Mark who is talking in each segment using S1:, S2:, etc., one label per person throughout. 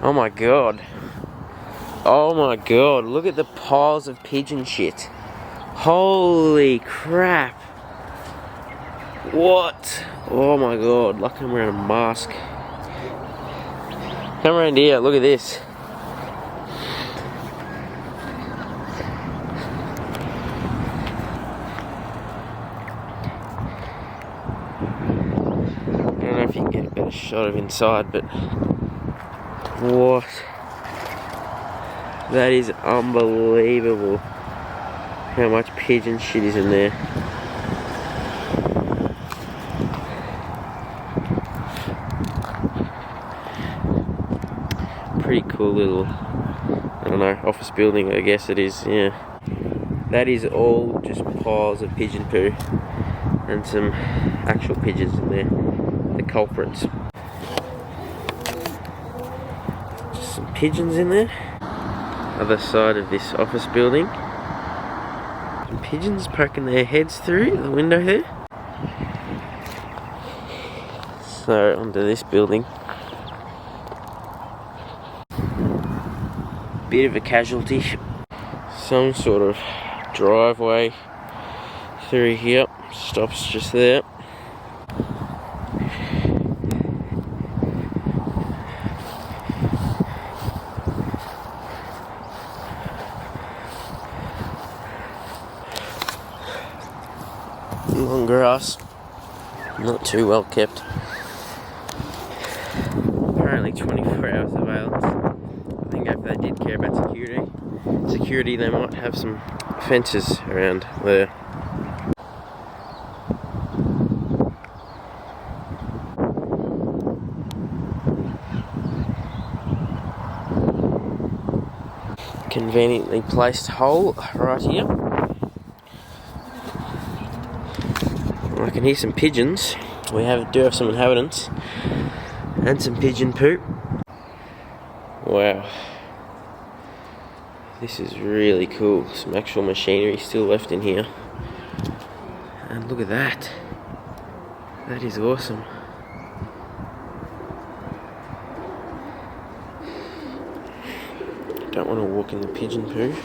S1: Oh my god. Oh my god, look at the piles of pigeon shit. Holy crap. What? Oh my god, lucky I'm wearing a mask. Come around here, look at this. I don't know if you can get a better shot of inside, but what? That is unbelievable how much pigeon shit is in there. Pretty cool little, I don't know, office building, I guess it is, yeah. That is all just piles of pigeon poo and some actual pigeons in there, the culprits. Just some pigeons in there. Other side of this office building. Some pigeons poking their heads through the window there. So onto this building. Bit of a casualty. Some sort of driveway through here. Stops just there. Long grass. Not too well kept. Apparently 24 hours surveillance. I think if they did care about security, they might have some fences around there. Conveniently placed hole right here. I can hear some pigeons. We do have some inhabitants and some pigeon poop. Wow, this is really cool. Some actual machinery still left in here, and look at that. That is awesome. Don't want to walk in the pigeon poo.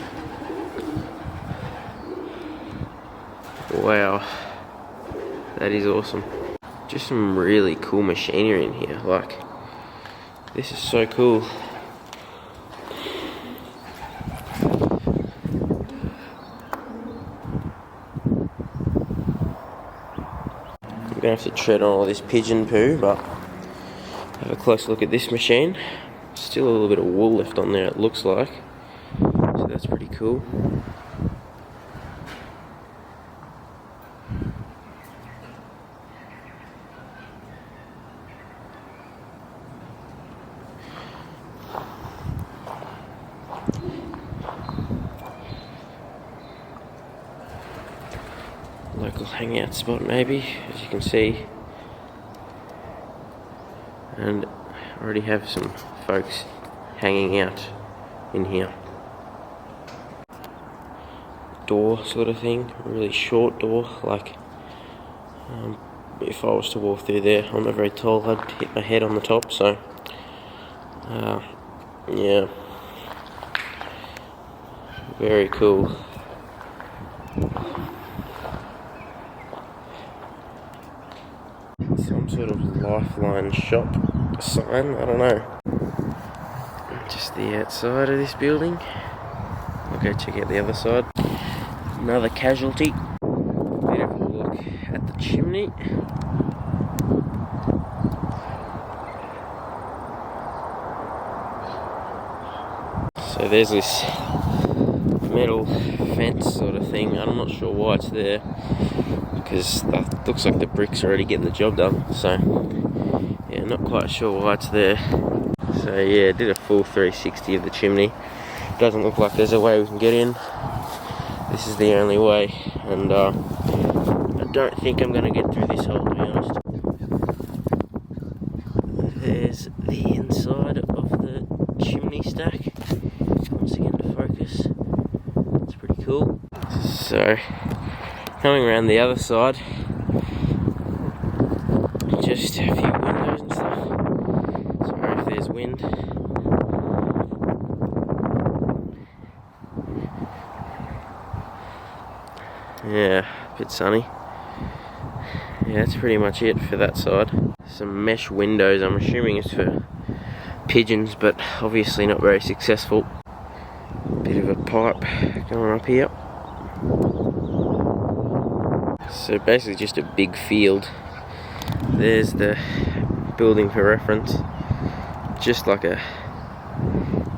S1: Wow, that is awesome. Just some really cool machinery in here. Like, this is so cool. I'm gonna have to tread on all this pigeon poo, but have a close look at this machine. Still a little bit of wool left on there, it looks like. So that's pretty cool. Local hangout spot maybe, as you can see. And I already have some folks hanging out in here. Door sort of thing, a really short door, like if I was to walk through there, I'm not very tall, I'd hit my head on the top, so yeah, very cool. Some sort of Lifeline shop sign, I don't know. Just the outside of this building. I'll go check out the other side. Another casualty. Beautiful look at the chimney. So there's this metal fence sort of thing. I'm not sure why it's there, because that looks like the brick's already getting the job done. So yeah, not quite sure why it's there. So yeah, did a full 360 of the chimney. Doesn't look like there's a way we can get in. This is the only way, and I don't think I'm going to get through this hole, to be honest. There's the inside of the chimney stack. Once again to focus. It's pretty cool. So, coming around the other side, just a few windows and stuff. Sorry if there's wind. a bit sunny. Yeah, that's pretty much it for that side. Some mesh windows, I'm assuming it's for pigeons, but obviously not very successful. Bit of a pipe going up here. So basically just a big field. There's the building for reference. Just like a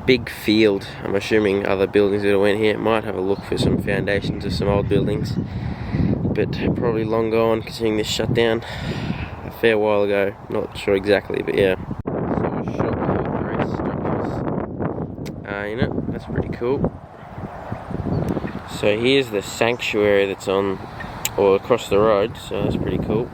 S1: big field. I'm assuming other buildings that went here might have a look for some foundations of some old buildings, but probably long gone considering this shut down a fair while ago. Not sure exactly, but yeah. So a shot of the rest structures in it. That's pretty cool. So here's the sanctuary that's on or across the road, so that's pretty cool.